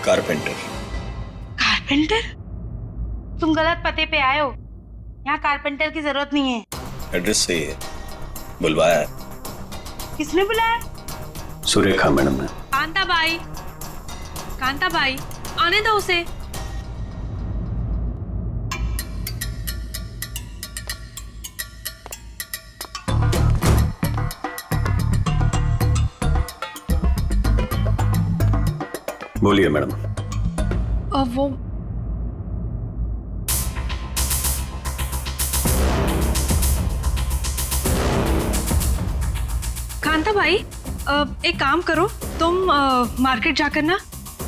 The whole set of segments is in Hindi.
कारपेंटर। कारपेंटर? तुम गलत पते पे आए हो। यहाँ कारपेंटर की जरूरत नहीं है। एड्रेस सही है, बुलवाया है। किसने बुलाया? सुरेखा मैडम ने। कांता बाई, आने दो उसे। बोलिए मैडम। वो कांता भाई, एक काम करो, तुम मार्केट जाकर ना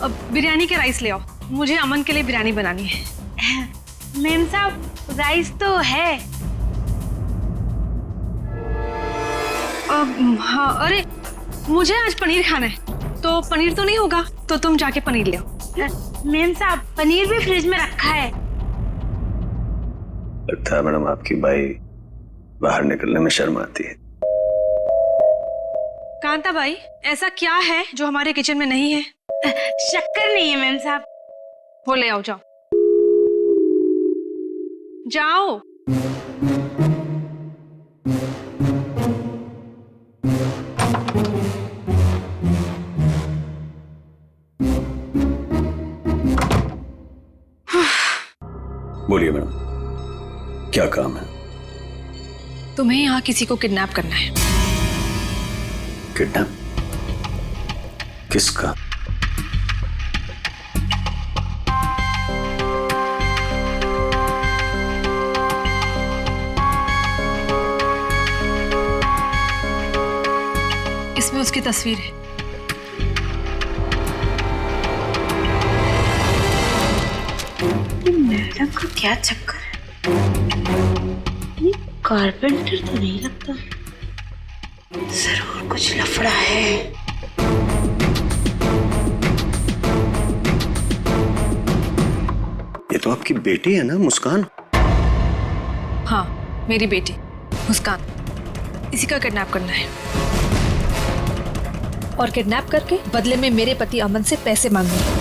बिरयानी के राइस ले आओ। मुझे अमन के लिए बिरयानी बनानी है। मेम साहब, राइस तो है। हाँ, अरे मुझे आज पनीर खाना है, तो पनीर तो नहीं होगा, तो तुम जाके पनीर ले आओ। मेम साहब, पनीर भी फ्रिज में रखा है। लगता है मैडम आपकी बाई बाहर निकलने में शर्म आती है। कांता भाई, ऐसा क्या है जो हमारे किचन में नहीं है? शक्कर नहीं है मेम साहब। वो ले आओ, जाओ जाओ। बोलिए मैडम, क्या काम है? तुम्हें यहाँ किसी को किडनैप करना है। किडनैप? किसका? इसमें उसकी तस्वीर है। मैडम का क्या चक्कर है? ये कारपेंटर तो नहीं लगता। जरूर कुछ लफड़ा है। ये तो आपकी बेटी है ना, मुस्कान? हाँ, मेरी बेटी मुस्कान। इसी का किडनैप करना है और किडनैप करके बदले में मेरे पति अमन से पैसे मांगने।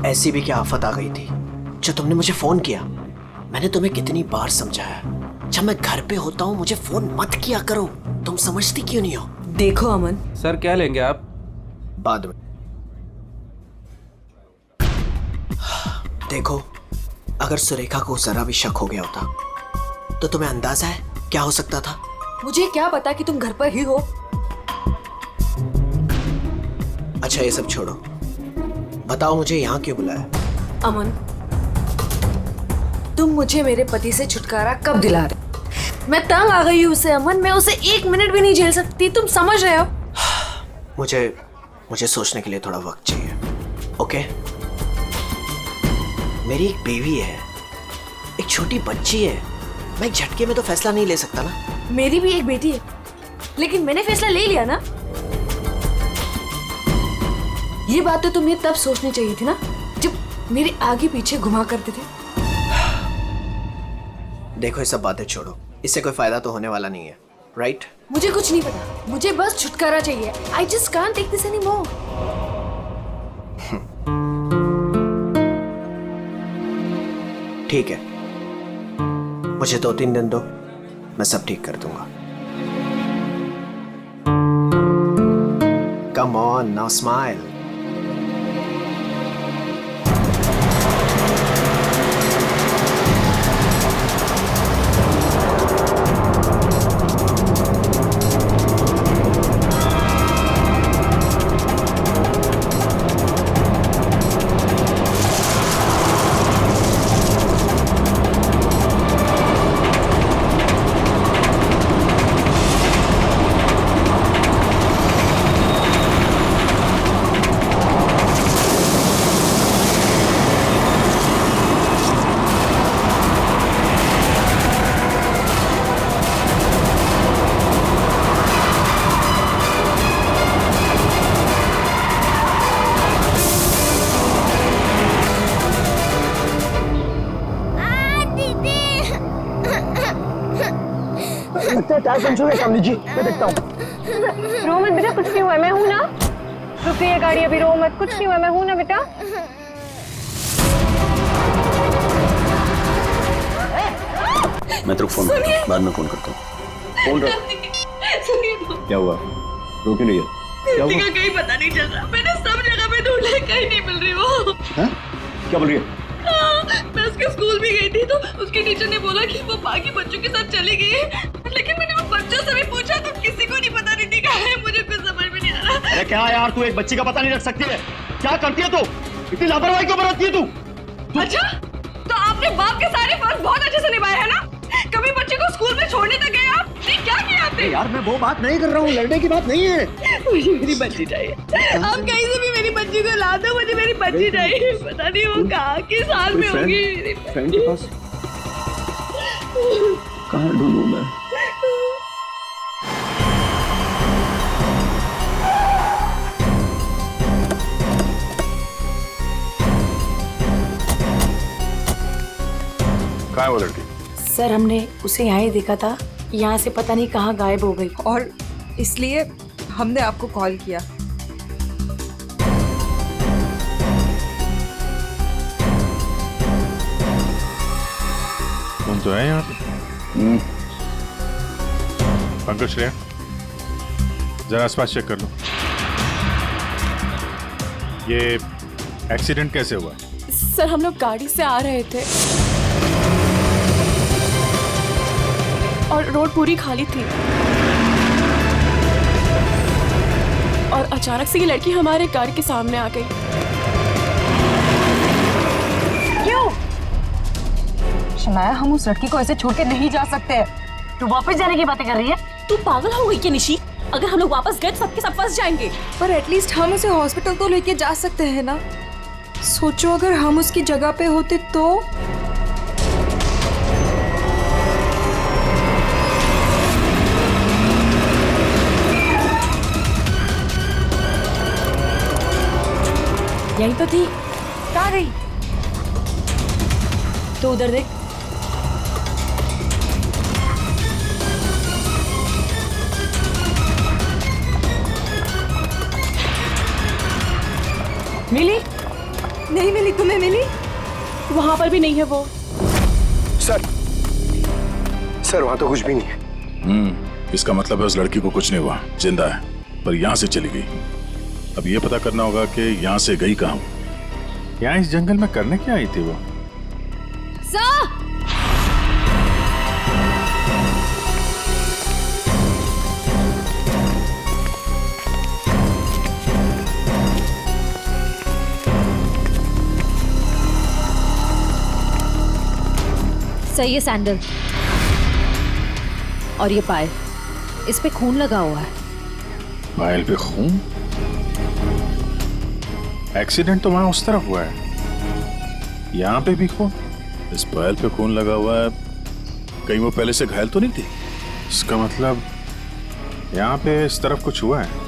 ऐसी भी क्या आफत आ गई थी जो तुमने मुझे फोन किया? मैंने तुम्हें कितनी बार समझाया, जब मैं घर पे होता हूँ मुझे फोन मत किया करो। तुम समझती क्यों नहीं हो? देखो अमन, सर क्या लेंगे आप? बाद में। देखो, अगर सुरेखा को जरा भी शक हो गया होता तो तुम्हें अंदाजा है क्या हो सकता था? मुझे क्या पता कि तुम घर पर ही हो। अच्छा ये सब छोड़ो, बताओ मुझे यहाँ क्यों बुलाया? अमन, तुम मुझे मेरे पति से छुटकारा कब दिला रहे? मैं तंग आ गई हूँ उससे अमन, मैं उसे 1 मिनट भी नहीं झेल सकती, तुम समझ रहे हो? मुझे सोचने के लिए थोड़ा वक्त चाहिए, ओके? मेरी एक बेबी है, एक छोटी बच्ची है। मैं एक झटके में तो फैसला नहीं ले सकता ना। मेरी भी एक बेटी है, लेकिन मैंने फैसला ले लिया ना। ये बात तो तुम्हें तब सोचनी चाहिए थी ना, जब मेरे आगे पीछे घुमा करते थे। देखो ये सब बातें छोड़ो, इससे कोई फायदा तो होने वाला नहीं है, राइट? मुझे कुछ नहीं पता, मुझे बस छुटकारा चाहिए। I just can't take this anymore. ठीक है, मुझे 2-3 दिन दो, मैं सब ठीक कर दूंगा। Come on, now smile. लगता है टायर पंचर हुआ है, सामने जी मैं देखता हूँ। रो मत बेटा, कुछ नहीं हुआ, मैं हूं ना। रुक गई है गाड़ी अभी, रो मत, कुछ नहीं हुआ, मैं हूं ना बेटा। मैं तेरे को फोन करता हूँ, बाद में फोन करता हूँ। फोन रख। क्या हुआ? रो क्यों नहीं है? क्या हुआ? कहीं पता नहीं चल रहा, मैंने सब जगह पे ढूंढा, कहीं नहीं मिल रही वो। हाँ? क्या बोल रही है? मैं उसके स्कूल भी गई थी तो उसके टीचर ने बोला कि वो बाकी बच्चों के साथ चली गई है, लेकिन मैंने वो बच्चों से भी पूछा तो किसी को नहीं पता रिद्धि कहाँ है। मुझे कुछ समझ में नहीं आ रहा। अरे क्या यार, तू एक बच्ची का पता नहीं रख सकती है? क्या करती है तू? इतनी लापरवाही क्यों बरतती है तू? अच्छा, तो आपने बाप के सारे फर्ज बहुत अच्छे से निभाए हैं ना? कभी बच्चे को स्कूल में छोड़ने तक गए आप? नहीं, क्या किया आपने? यार मैं वो बात नहीं कर रहा हूँ, लड़ने की बात नहीं है। मुझे मेरी बच्ची चाहिए। आप कहीं से भी मेरी बच्ची को ला दो, मुझे मेरी बच्ची चाहिए। पता नहीं वो कहाँ किस हाल में होगी। फ्रेंड के पास कहाँ ढूंढूं मैं? कहाँ है वो लड़की? सर हमने उसे यहाँ ही देखा था, यहाँ से पता नहीं कहाँ गायब हो गई। और इसलिए हमने आपको कॉल किया। तुम तो है यहाँ पे। पंकज, श्रेया, जरा आसपास चेक कर लो। ये एक्सीडेंट कैसे हुआ? सर हम लोग गाड़ी से आ रहे थे और रोड पूरी खाली थी और अचानक से ये लड़की हमारे गाड़ी के सामने आ गई। क्यों? शनाया, हम उस लड़की को ऐसे छोड़ के नहीं जा सकते। तू वापस जाने की बातें कर रही है? तू पागल हो गई क्या निशी? अगर हम लोग वापस गए तो सबके सब फंस जाएंगे। पर एटलीस्ट हम उसे हॉस्पिटल तो लेके जा सकते हैं ना। सोचो अगर हम उसकी जगह पे होते तो। यही तो थी। कहाँ गई? तो उधर देख। मिली? नहीं मिली। तुम्हें मिली? वहां पर भी नहीं है वो। सर वहाँ तो कुछ भी नहीं है। इसका मतलब है उस लड़की को कुछ नहीं हुआ, जिंदा है, पर यहाँ से चली गई। अब ये पता करना होगा कि यहाँ से गई कहाँ। यहाँ इस जंगल में करने क्या आई थी वो? सही है सैंडल, और ये पायल, इस पे खून लगा हुआ है। पायल पे खून? एक्सीडेंट तो वहां उस तरफ हुआ है, यहाँ पे भी खून। इस पायल पे खून लगा हुआ है, कहीं वो पहले से घायल तो नहीं थी? इसका मतलब यहाँ पे इस तरफ कुछ हुआ है।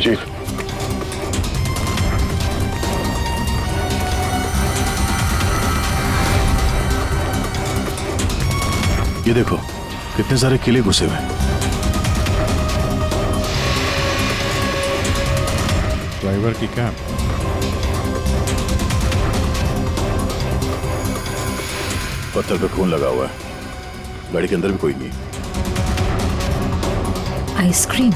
चीफ, ये देखो कितने सारे किले घुसे हुए हैं। ड्राइवर की कैब, पत्थर पे खून लगा हुआ है, गाड़ी के अंदर भी कोई नहीं। आइसक्रीम,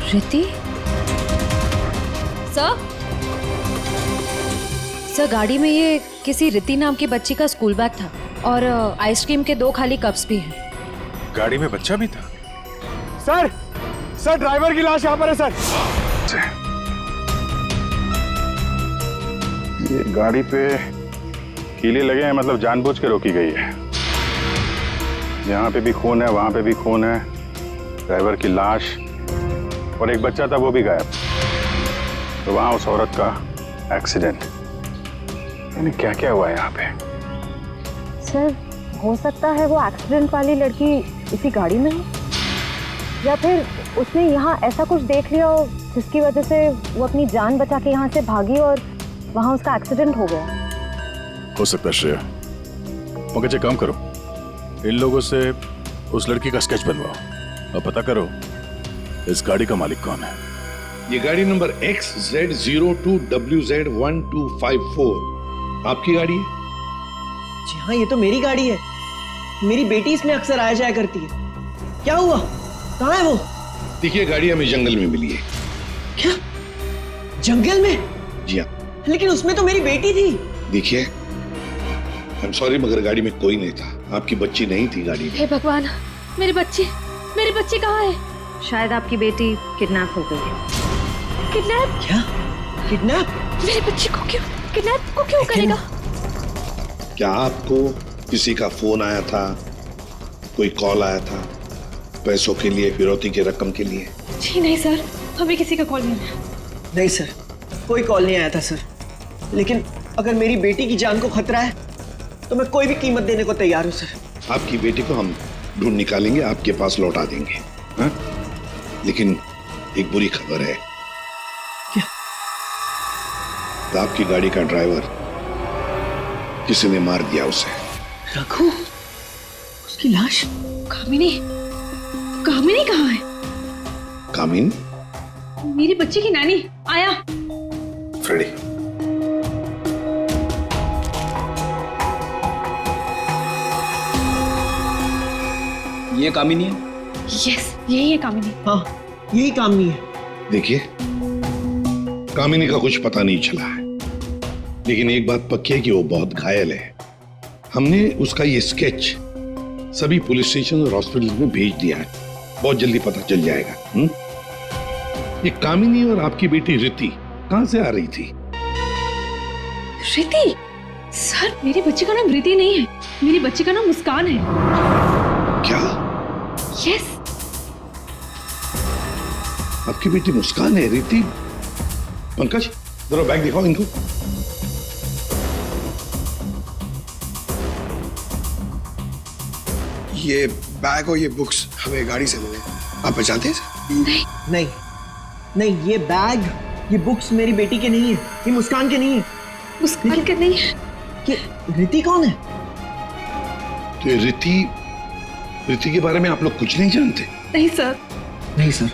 रिद्धि। सर गाड़ी में ये किसी रिद्धि नाम की बच्ची का स्कूल बैग था और आइसक्रीम के 2 खाली कप्स भी हैं। गाड़ी में बच्चा भी था? सर ड्राइवर की लाश यहाँ पर है सर। ये गाड़ी पे कीले लगे हैं, मतलब जानबूझ के रोकी गई है। यहाँ पे भी खून है, वहां पे भी खून है, ड्राइवर की लाश, और एक बच्चा था वो भी गायब। तो वहां उस औरत का एक्सीडेंट, यानी क्या क्या हुआ है यहाँ पे? सर हो सकता है वो एक्सीडेंट वाली लड़की इसी गाड़ी में हो, या फिर उसने यहाँ ऐसा कुछ देख लिया हो जिसकी वजह से वो अपनी जान बचा के यहाँ से भागी और वहाँ उसका एक्सीडेंट हो गया। हो सकता है श्रेया। मगर काम करो, इन लोगों से उस लड़की का स्केच बनवाओ और पता करो इस गाड़ी का मालिक कौन है। ये गाड़ी नंबर XZ02WZ1254 आपकी गाड़ी है? जी हाँ, ये तो मेरी गाड़ी है। मेरी बेटी इसमें अक्सर आया जाया करती है। क्या हुआ, कहाँ है वो? देखिए, गाड़ी हमें जंगल में मिली है। क्या जंगल में? जी हाँ। लेकिन उसमें तो मेरी बेटी थी। देखिए, आई एम सॉरी मगर गाड़ी में कोई नहीं था। आपकी बच्ची नहीं थी गाड़ी में। हे भगवान, मेरी बच्ची कहाँ है? शायद आपकी बेटी किडनैप हो गई है। किडनैप? क्या किडनैप? मेरी बच्ची को क्यों करेगा? क्या आपको किसी का फोन आया था, कोई कॉल आया था पैसों के लिए, फिरौती की रकम के लिए? जी नहीं सर, हमें किसी का कॉल नहीं आया। नहीं सर, कोई कॉल नहीं आया था सर। लेकिन अगर मेरी बेटी की जान को खतरा है तो मैं कोई भी कीमत देने को तैयार हूँ सर। आपकी बेटी को हम ढूंढ निकालेंगे, आपके पास लौटा देंगे। हाँ? लेकिन एक बुरी खबर है। क्या? आपकी गाड़ी का ड्राइवर किसी ने मार दिया उसे। रघु, उसकी लाश? कामिनी कहाँ है? कामिन? मेरी बच्ची की नानी आया। फ्रेडी, ये कामिनी है? यस, यही है कामिनी। हाँ, यही कामिनी है। देखिए, कामिनी का कुछ पता नहीं चला है, लेकिन एक बात पक्की है कि वो बहुत घायल है। हमने उसका ये स्केच सभी पुलिस स्टेशन और हॉस्पिटल में भेज दिया है। बहुत जल्दी पता चल जाएगा। ये कामिनी और आपकी बेटी रिति कहां से आ रही थी? रिति? सर, मेरी बच्ची का नाम रिति नहीं है, मेरी बच्ची का नाम मुस्कान है। क्या? यस। आपकी बेटी मुस्कान है? रिति? पंकज, जरा बैग दिखाओ इनको। ये बैग और ये बुक्स हमें गाड़ी से मिले। आप पहचानते हैं? नहीं, ये बैग, ये बुक्स मेरी बेटी के नहीं है, ये मुस्कान के नहीं है। मुस्कान के नहीं है? ये रिति कौन है? तो ये रिति के बारे में आप लोग कुछ नहीं जानते? नहीं सर। नहीं सर।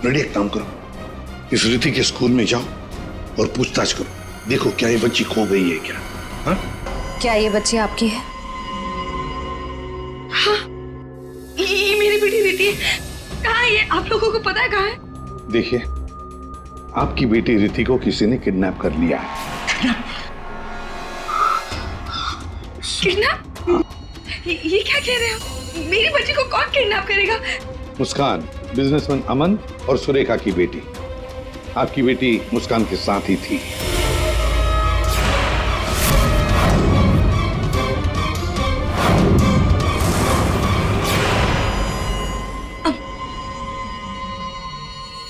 रेडी, एक काम करो, इस रिति के स्कूल में जाओ और पूछताछ करो, देखो क्या ये बच्ची खो गई है क्या? हाँ? क्या ये बच्ची आपकी है? हाँ, ये मेरी बेटी रिति है। कहाँ है ये? आप लोगों को पता है कहाँ है? देखिए, आपकी बेटी रिति को किसी ने किडनैप कर लिया है। किडनैप? ये क्या कह रहे हो? मेरी बच्ची को कौन किडनैप करेगा? मुस्कान, बिजनेसमैन अमन और सुरेखा की बेटी। आपकी बेटी मुस्कान के साथ ही थी।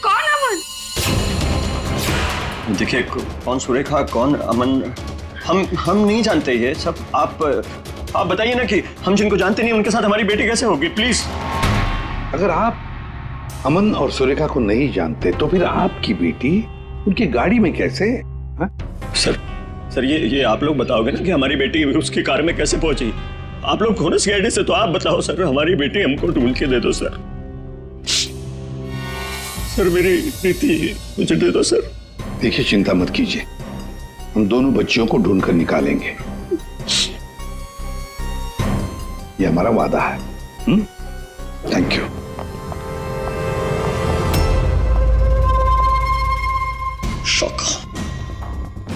कौन अमन? देखिए, कौन सुरेखा, कौन अमन, हम नहीं जानते ये सब। आप बताइए ना कि हम जिनको जानते नहीं उनके साथ हमारी बेटी कैसे होगी, प्लीज। अगर आप अमन और सुरेखा को नहीं जानते तो फिर आपकी बेटी उनकी गाड़ी में कैसे? हा? सर ये आप लोग बताओगे ना कि हमारी बेटी उसकी कार में कैसे पहुंची? आप लोग हो ना सीआईडी से, तो आप बताओ सर, हमारी बेटी हमको ढूंढ के दे दो सर। सर मेरी बेटी मुझे दे दो सर। देखिए, चिंता मत कीजिए, हम दोनों बच्चियों को ढूंढ कर निकालेंगे, ये हमारा वादा है। Thank you.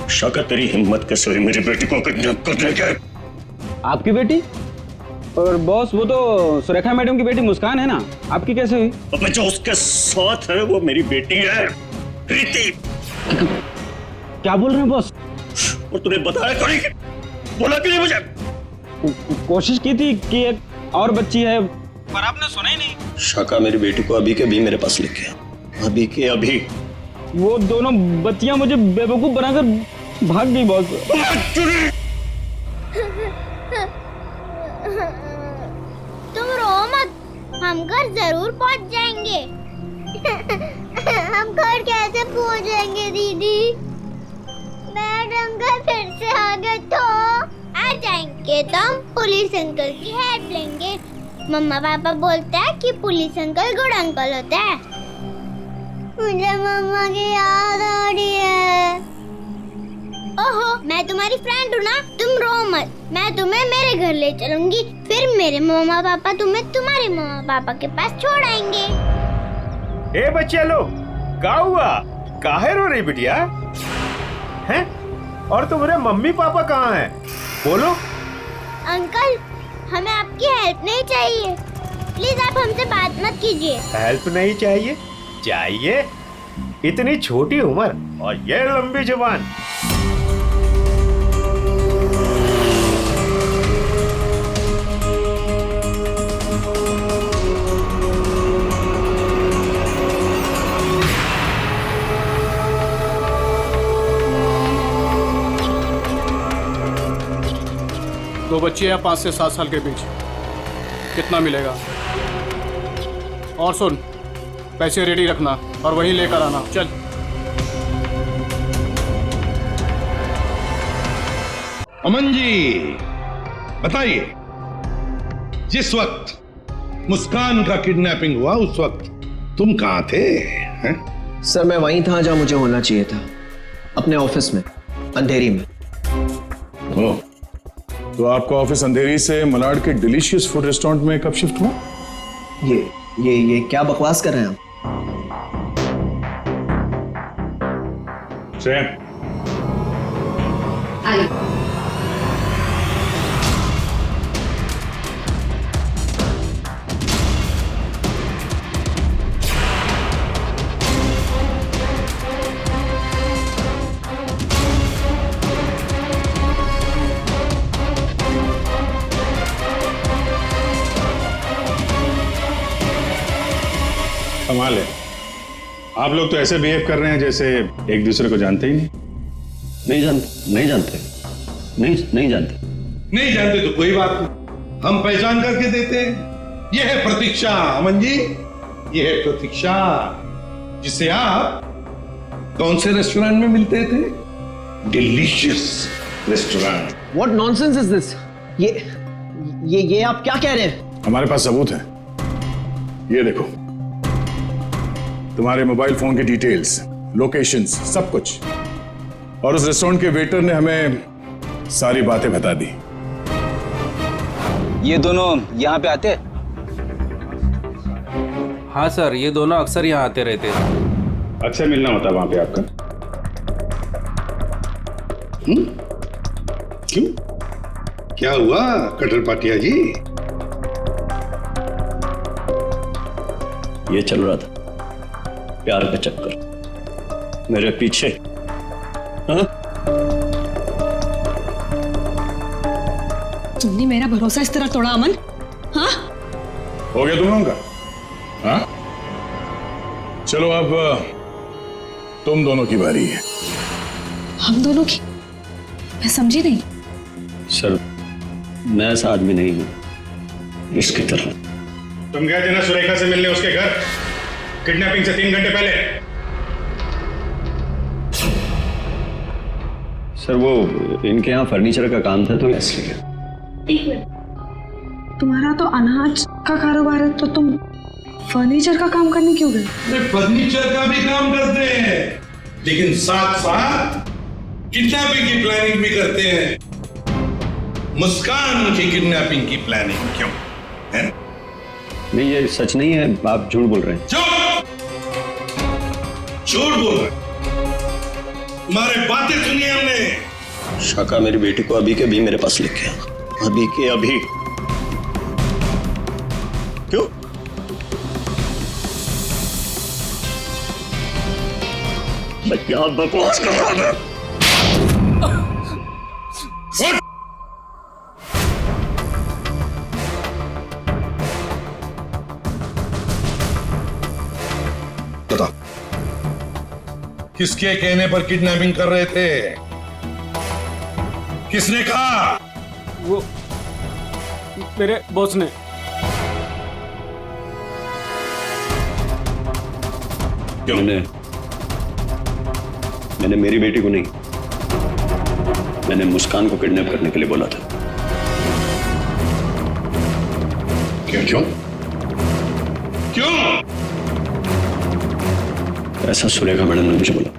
शौका, तेरी हिम्मत कैसे हुई मेरी बेटी को किडनैप करने के? आपकी बेटी? और बॉस, वो तो सुरेखा मैडम की बेटी मुस्कान है ना, आपकी कैसे हुई? अबे जो उसके साथ है वो मेरी बेटी है, रिति। क्या बोल रहे हैं बॉस? और तूने बताया क्यों नहीं? बोला क्यों नहीं मुझे? कोशिश की थी कि एक और बच्ची है, पर आपने सुना ही नहीं। शाका, मेरी बेटी को अभी के अभी मेरे पास लेके, अभी के अभी। वो दोनों बच्चियां मुझे बेवकूफ बनाकर भाग गई बॉस। तुम रो मत, हम घर जरूर पहुंच जाएंगे। हम घर कैसे पहुंचेंगे दीदी? मैडम का फिर से आ गए तो आ जाएंगे तो हम पुलिस अंकल की हेल्प लेंगे। मम्मा पापा बोलते हैं कि पुलिस अंकल गुड अंकल होते हैं। मुझे मम्मा की याद आ रही है। ओहो, मैं तुम्हारी फ्रेंड हूँ ना, तुम रो मत। मैं तुम्हें मेरे घर ले चलूंगी, फिर मेरे मम्मा पापा तुम्हें तुम्हारे मम्मा पापा के पास छोड़ आएंगे। ए बच्चे लो, क्या हुआ? काहे रो रही बिटिया? हैं? और तुम्हारे मम्मी पापा कहाँ हैं? बोलो। अंकल, हमें आपकी हेल्प नहीं चाहिए, प्लीज आप हमसे बात मत कीजिए। हेल्प नहीं चाहिए? चाहिए? इतनी छोटी उम्र और ये लंबी जुबान। दो बच्चे हैं 5 से 7 साल के बीच, कितना मिलेगा? और सुन, पैसे रेडी रखना और वहीं लेकर आना। चल। अमन जी बताइए, जिस वक्त मुस्कान का किडनैपिंग हुआ उस वक्त तुम कहां थे? हैं? सर मैं वहीं था जहां मुझे होना चाहिए था, अपने ऑफिस में, अंधेरी में। ओह, तो आपका ऑफिस अंधेरी से मलाड के डिलीशियस फूड रेस्टोरेंट में कब शिफ्ट हुआ? ये क्या बकवास कर रहे हैं आप? कमाल है, आप लोग तो ऐसे बिहेव कर रहे हैं जैसे एक दूसरे को जानते ही नहीं। नहीं जानते। नहीं जानते तो कोई बात नहीं, हम पहचान करके देते हैं। यह है प्रतीक्षा अमन जी, यह है प्रतीक्षा, जिसे आप कौन से रेस्टोरेंट में मिलते थे? Delicious restaurant. What nonsense is this? ये आप क्या कह रहे हैं? हमारे पास सबूत है, ये देखो, तुम्हारे मोबाइल फोन की डिटेल्स, लोकेशंस, सब कुछ। और उस रेस्टोरेंट के वेटर ने हमें सारी बातें बता दी। ये दोनों यहाँ पे आते? हाँ सर, ये दोनों अक्सर यहाँ आते रहते हैं। अच्छा मिलना होता है वहां पे आपका? क्यों, क्या हुआ कटर पाटिया जी? ये चल रहा था प्यार का चक्कर मेरे पीछे। हाँ? तुमने मेरा भरोसा इस तरह तोड़ा अमन? हाँ? हो गया तुम लोगों का? हाँ? चलो अब तुम दोनों की बारी है। हम दोनों की? मैं समझी नहीं। सर, मैं ऐसा आदमी नहीं हूं इसकी तरह। तुम गए थे ना सुरेखा से मिलने उसके घर, किडनैपिंग से 3 घंटे पहले। सर वो इनके यहाँ फर्नीचर का काम था तो इसलिए। एक मिनट, तुम्हारा तो अनाज का कारोबार है, तो तुम फर्नीचर का काम करने क्यों गए? फर्नीचर का भी काम करते हैं, लेकिन साथ साथ किडनैपिंग की प्लानिंग भी करते हैं। मुस्कान की किडनैपिंग की प्लानिंग क्यों है? नहीं, ये सच नहीं है, आप झूठ बोल रहे हैं। झूठ बोल रहे हैं? तुम्हारे बातें सुनी हमने। शाका मेरी बेटी को अभी के अभी मेरे पास लेके आ, अभी के अभी। क्यों? मैं क्या बकवास कर रहा था? किसके कहने पर किडनैपिंग कर रहे थे? किसने कहा? वो मेरे बॉस ने। क्यों? मैंने मेरी बेटी को नहीं, मैंने मुस्कान को किडनैप करने के लिए बोला था। क्यों क्यों क्यों? ऐसा सुरेखा मैडम ने मुझे बोला।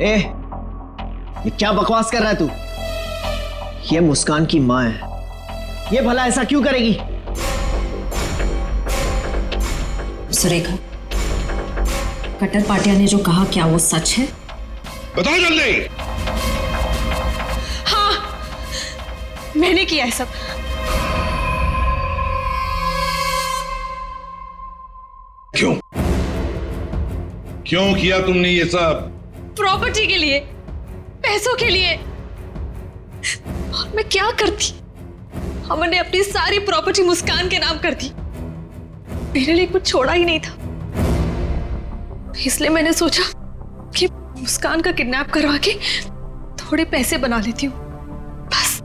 ए, ये क्या बकवास कर रहा है तू? ये मुस्कान की माँ है, ये भला ऐसा क्यों करेगी? सुरेखा, कट्टर पाटिया ने जो कहा क्या वो सच है? बताओ जल्दी। हाँ, मैंने किया है सब। क्यों क्यों किया तुमने ये सब? प्रॉपर्टी के लिए, पैसों के लिए। और मैं क्या करती? हमने अपनी सारी प्रॉपर्टी मुस्कान के नाम कर दी। मेरे लिए कुछ छोड़ा ही नहीं था, इसलिए मैंने सोचा कि मुस्कान का किडनैप करवा के थोड़े पैसे बना लेती हूँ। बस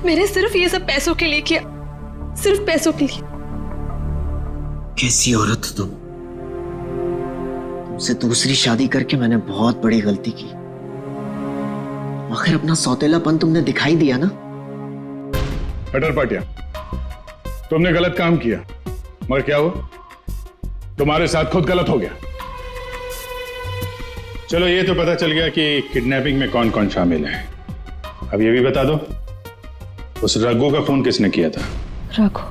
मैंने सिर्फ ये सब पैसों के लिए किया, सिर्फ पैसों के लिए। कैसी औरत हो तुम? तुमसे दूसरी शादी करके मैंने बहुत बड़ी गलती की। आखिर अपना सौतेलापन तुमने दिखाई दिया ना। कट्टर पाटिया, तुमने गलत काम किया, मगर क्या हुआ? तुम्हारे साथ खुद गलत हो गया। चलो ये तो पता चल गया कि किडनैपिंग में कौन कौन शामिल है। अब ये भी बता दो, उस रघु का फोन किसने किया था? रघु?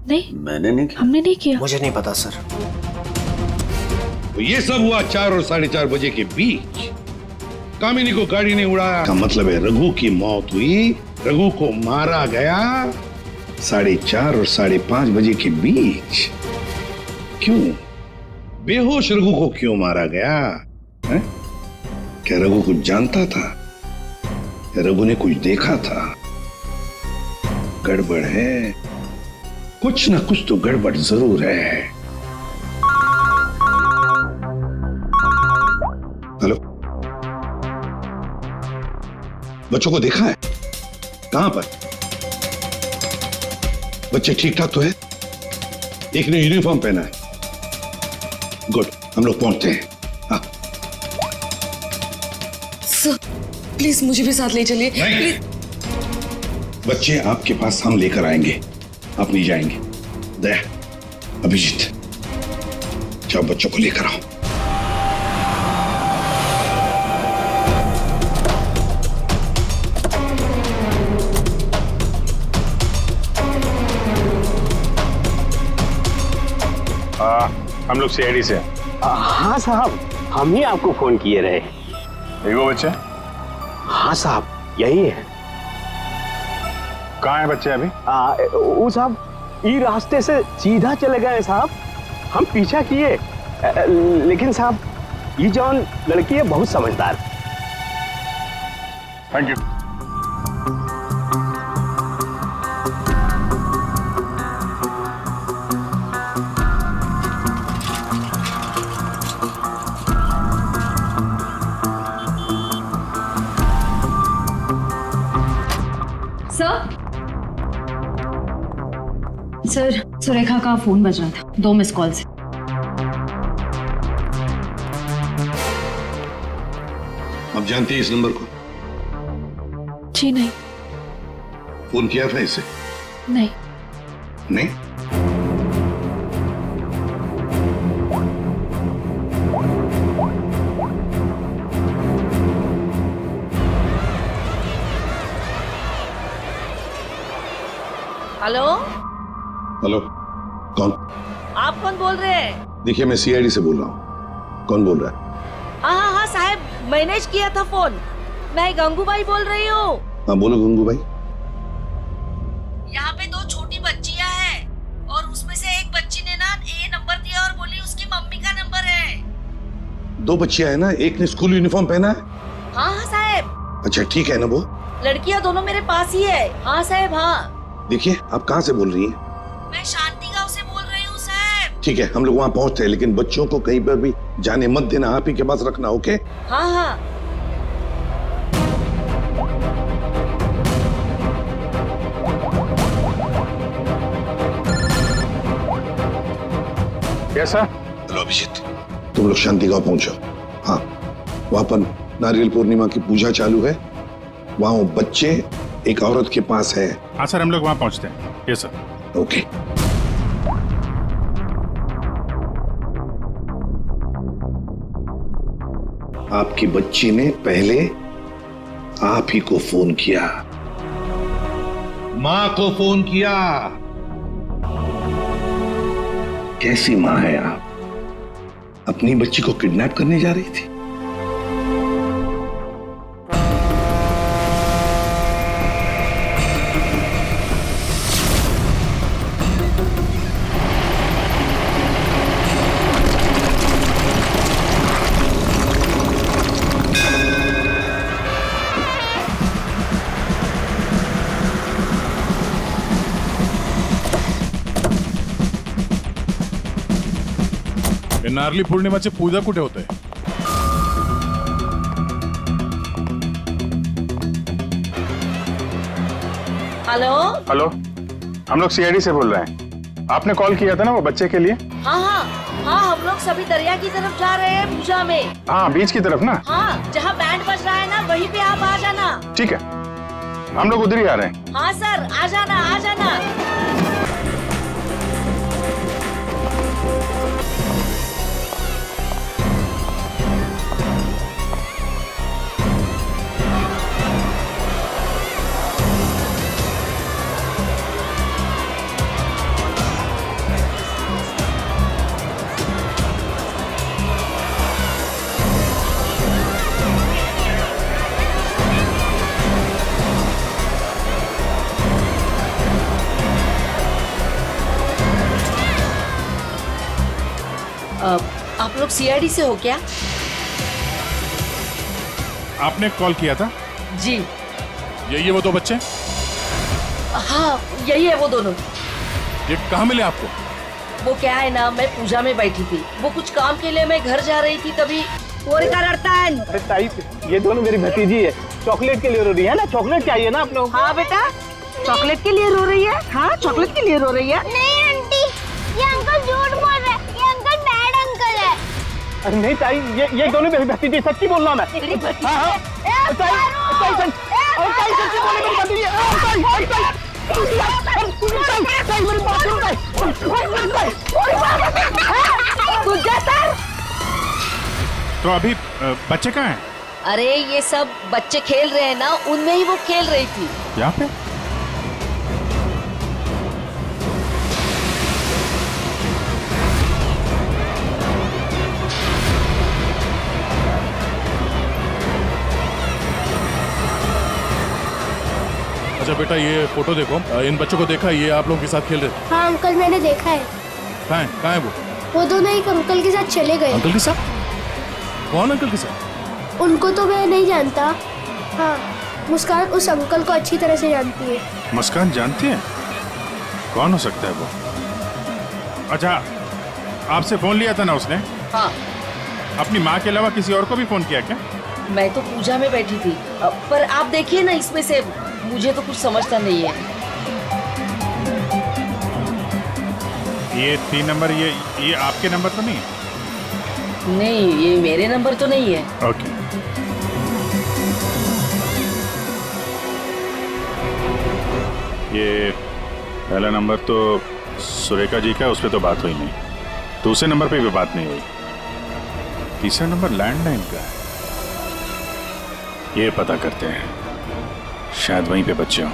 नहीं, मैंने नहीं किया। हमने नहीं किया। मुझे नहीं पता सर। तो ये सब हुआ 4 और 4:30 बजे के बीच। कामिनी को गाड़ी ने उड़ाया का मतलब है रघु की मौत हुई, रघु को मारा गया 4:30 और 5:30 बजे के बीच। क्यों? बेहोश रघु को क्यों मारा गया है? क्या रघु कुछ जानता था या रघु ने कुछ देखा था? गड़बड़ है, कुछ ना कुछ तो गड़बड़ जरूर है। हेलो, बच्चों को देखा है? कहां पर? बच्चे ठीक ठाक तो है? एक ने यूनिफॉर्म पहना है। गुड, हम लोग पहुंचते हैं। हाँ सर, प्लीज मुझे भी साथ ले चलिए। नहीं, बच्चे आपके पास हम लेकर आएंगे, आप नहीं जाएंगे। दया, अभिजीत, जाओ बच्चों को लेकर आओ। हम लोग सीआईडी से। हाँ साहब, हम ही आपको फोन किए रहे। वो बच्चे? हाँ साहब, यही है। कहाँ है बच्चे अभी? वो साहब ये रास्ते से सीधा चले गए साहब। हम पीछा किए, लेकिन साहब ये जौन लड़की है बहुत समझदार। Thank you. सर, सुरेखा का फोन बज रहा था 2 मिस कॉल से। आप जानती हैं इस नंबर को? जी नहीं। फोन किया था इसे? नहीं। नहीं? हेलो हेलो, कौन? आप कौन बोल रहे हैं? देखिए, मैं सीआईडी से बोल रहा हूँ। कौन बोल रहा है? हाँ हाँ साहब, मैनेज किया था फोन। मैं गंगूबाई बोल रही हूँ। हाँ बोलो गंगूबाई। यहाँ पे 2 छोटी बच्चियाँ हैं और उसमें से एक बच्ची ने ना ये नंबर दिया और बोली उसकी मम्मी का नंबर है। 2 बच्चियाँ हैं ना, एक ने स्कूल यूनिफॉर्म पहना है। हाँ हाँ साहब। अच्छा ठीक है ना वो? लड़कियाँ दोनों मेरे पास ही है। हाँ साहब हाँ। देखिए, आप कहाँ से बोल रही हैं? मैं शांति गांव से बोल रही हूँ सर। ठीक है, हम लोग वहां पहुंचते हैं, लेकिन बच्चों को कहीं पर भी जाने मत देना, आप ही के पास रखना। ओके? हाँ हाँ। कैसा? हेलो अभिजीत, तुम लोग शांति गांव पहुंचो। हाँ, वहां पर नारियल पूर्णिमा की पूजा चालू है। वहां वो बच्चे एक औरत के पास है। हाँ सर, हम लोग वहां पहुंचते हैं। Yes sir. ओके। आपकी बच्ची ने पहले आप ही को फोन किया, मां को फोन किया। कैसी मां है आप? अपनी बच्ची को किडनैप करने जा रही थी? नारली पौर्णिमाची पूजा कुठे होते? हेलो हेलो, हम लोग सीआईडी से बोल रहे हैं। आपने कॉल किया था ना वो बच्चे के लिए? हाँ हाँ हाँ, हम लोग सभी दरिया की तरफ जा रहे हैं पूजा में। हाँ, बीच की तरफ ना? हाँ, जहाँ बैंड बज रहा है ना, वहीं पे आप आ जाना। ठीक है, हम लोग उधर ही आ रहे हैं। हाँ सर, आ जाना आ जाना। आप लोग सीआईडी से हो क्या? आपने कॉल किया था? जी। यही है वो दो बच्चे? हाँ, यही है वो दोनों। ये कहाँ मिले आपको? वो क्या है ना, मैं पूजा में बैठी थी, वो कुछ काम के लिए मैं घर जा रही थी, तभी अरे ताई, ये दोनों मेरी भतीजी है, चॉकलेट के लिए रो रही है ना। चॉकलेट चाहिए ना आप लोग? हाँ बेटा, चॉकलेट के लिए रो रही है। हाँ, चॉकलेट के लिए रो रही है। नहीं आंटी, ये अंकल झूठ बोल रहे हैं, ये अंकल बैड अंकल है। अरे नहीं ताई, ये दोनों मेरी भतीजी, सच्ची बोल रहा मैं। हाँ हाँ, ताई सच्ची बोल रही मेरी भतीजी। तो अभी बच्चे कहाँ हैं? अरे ये सब बच्चे खेल रहे हैं ना, उनमें ही वो खेल रही थी। यहाँ पे? अच्छा बेटा, ये फोटो देखो, इन बच्चों को देखा, ये आप लोगों के साथ खेल रहे थे? हाँ अंकल, मैंने देखा है। कहाँ है वो दोनों एक अंकल के साथ चले गए। अंकल के साथ? कौन अंकल के साथ? उनको तो मैं नहीं जानता। हाँ, मुस्कान उस अंकल को अच्छी तरह से जानती है। मुस्कान जानती है? कौन हो सकता है वो? अच्छा, आपसे फोन लिया था ना उसने? हाँ। अपनी माँ के अलावा किसी और को भी फोन किया क्या? मैं तो पूजा में बैठी थी, पर आप देखिए ना, इसमें से मुझे तो कुछ समझता नहीं है। ये 3 नंबर, ये आपके नंबर तो नहीं है? नहीं, ये मेरे नंबर तो नहीं है। ओके। ये पहला नंबर तो सुरेखा जी का, उस पर तो बात हुई नहीं। दूसरे नंबर पे भी बात नहीं हुई। तीसरा नंबर लैंडलाइन का है। ये पता करते हैं, शायद वहीं पे बच्चे हों।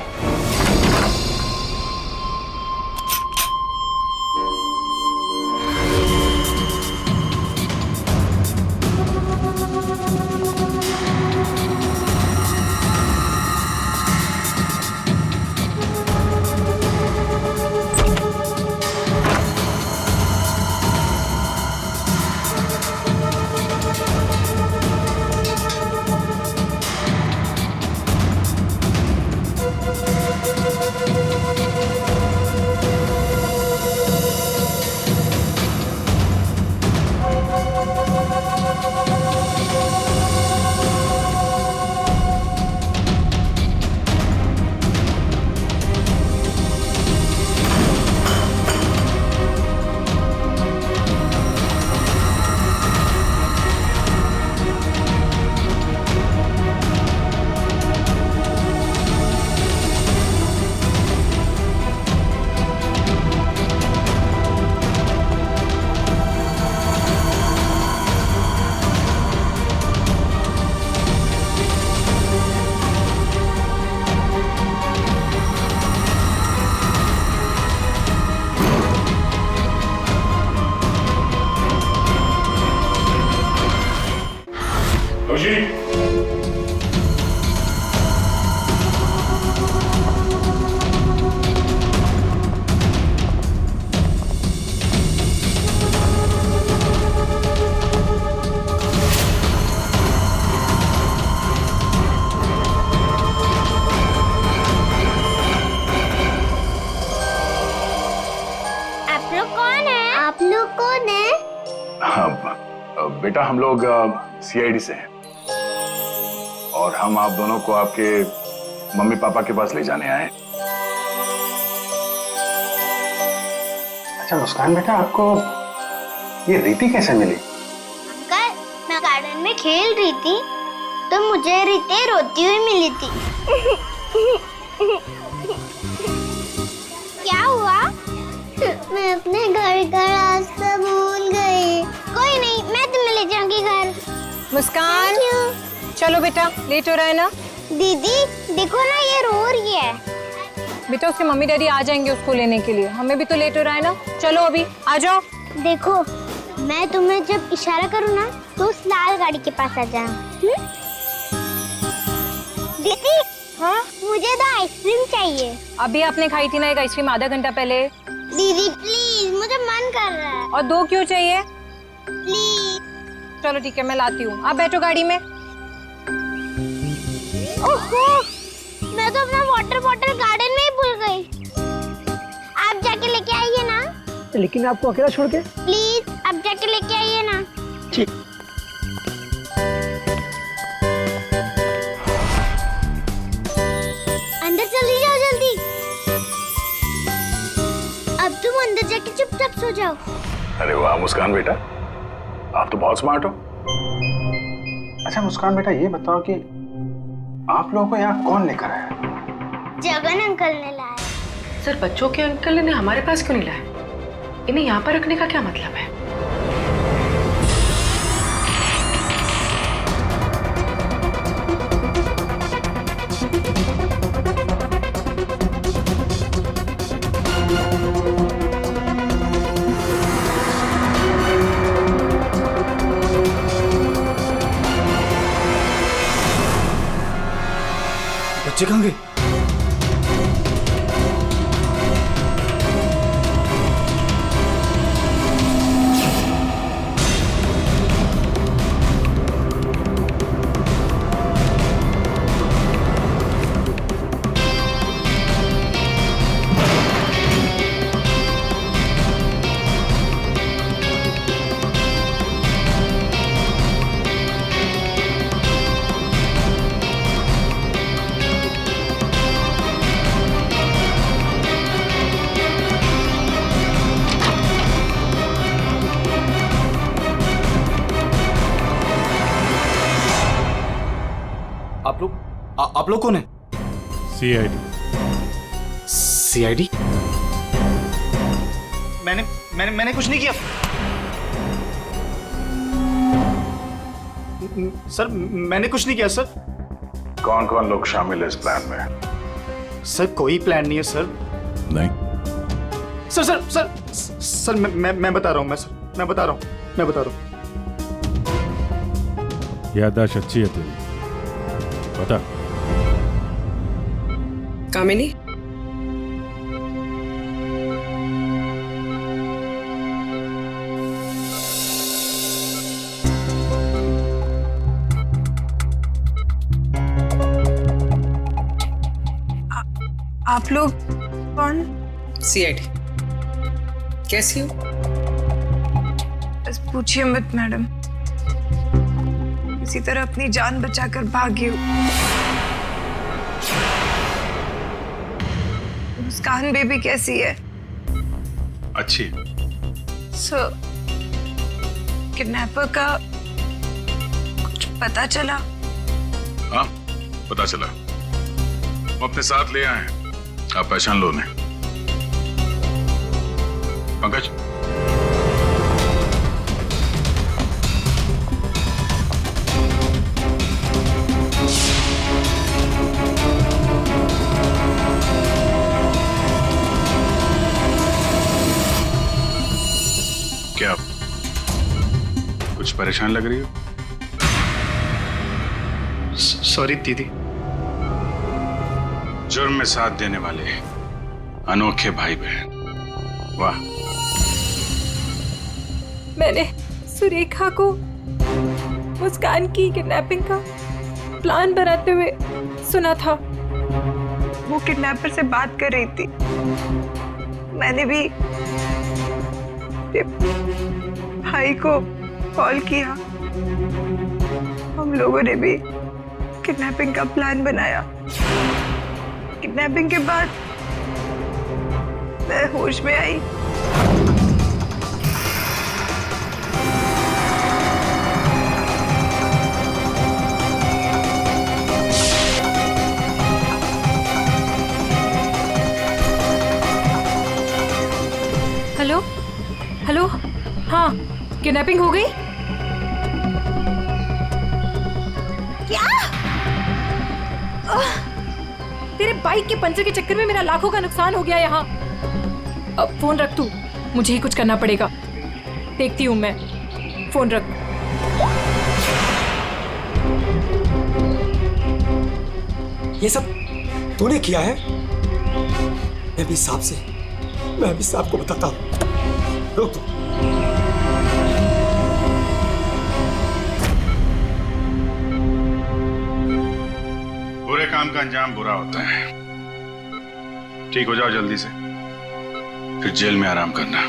लोग कौन है? हाँ बेटा, हम लोग सीआईडी से हैं और हम आप दोनों को आपके मम्मी पापा के पास ले जाने आए। अच्छा मुस्कान बेटा, आपको ये रीति कैसे मिली? अंकल, मैं गार्डन में खेल रही थी तो मुझे रीति रोती हुई मिली थी। क्या हुआ? मैं अपने घर का रास्ता भूल गई। कोई नहीं, मैं तुम्हें ले जाऊंगी घर। मुस्कान, चलो बेटा, लेट हो रहा है ना? दीदी देखो ना, ये रो रही है। बेटा उसके मम्मी डैडी आ जाएंगे उसको लेने के लिए, हमें भी तो लेट हो रहा है ना। चलो अभी आ जाओ। देखो, मैं तुम्हें जब इशारा करूँ ना तो उस लाल गाड़ी के पास आ जाना। दीदी, हाँ मुझे तो आइसक्रीम चाहिए। अभी आपने खाई थी ना एक आइसक्रीम आधा घंटा पहले। दीदी प्लीज, मुझे मन कर रहा है। और 2 क्यों चाहिए? प्लीज। चलो ठीक है, मैं लाती हूँ, आप बैठो गाड़ी में। ओहो, मैं तो अपना वाटर बॉटल गार्डन में ही भूल गई। आप जाके लेके आइए ना। लेकिन आपको अकेला छोड़ के? प्लीज, आप जाके लेके आइए ना। ठीक। अंदर चली जाओ जल्दी। अब तुम अंदर जाके चुपचाप सो जाओ। अरे वाह मुस्कान बेटा, आप तो बहुत स्मार्ट हो। अच्छा मुस्कान बेटा, ये बताओ कि आप लोगों को यहाँ कौन लेकर आया? जगन अंकल ने लाया। सर, बच्चों के अंकल ने हमारे पास क्यों नहीं लाया? इन्हें यहाँ पर रखने का क्या मतलब है? बच्चे कहाँ गए? आप लोग कौन है? सीआईडी। सीआईडी? मैंने कुछ नहीं किया सर, मैंने कुछ नहीं किया सर। कौन कौन लोग शामिल है इस प्लान में? सर कोई प्लान नहीं है सर। नहीं सर सर सर सर मैं बता रहा हूँ, मैं बता रहा हूँ। याददाश्त अच्छी है तेरी, बता। कामिनी, आप लोग कौन? सीआईडी। कैसी हो? बस पूछिए मत मैडम, किसी तरह अपनी जान बचाकर भागी हूँ। मुस्कान बेबी कैसी है? अच्छी। सर, किडनैपर का कुछ पता चला? हाँ पता चला, वो अपने साथ ले आए हैं, आप पहचान लो उन्हें। पंकज, क्या कुछ परेशान लग रही हो? सॉरी दीदी। जुर्म में साथ देने वाले अनोखे भाई बहन, वाह। मैंने सुरेखा को मुस्कान की किडनैपिंग का प्लान बनाते हुए सुना था। वो किडनैपर से बात कर रही थी, मैंने भी तेरे भाई को कॉल किया। हम लोगों ने भी किडनैपिंग का प्लान बनाया। किडनैपिंग के बाद मैं होश में आई। हेलो हेलो, हाँ किडनैपिंग हो गई? क्या? तेरे बाइक के पंचर के चक्कर में मेरा लाखों का नुकसान हो गया यहाँ। अब फोन रख तू, मुझे ही कुछ करना पड़ेगा। देखती हूँ मैं, फोन रख। ये सब तूने किया है? मैं भी साहब को बताता हूँ। रुक तू। बुरे काम का अंजाम बुरा होता है। ठीक हो जाओ जल्दी से, फिर जेल में आराम करना।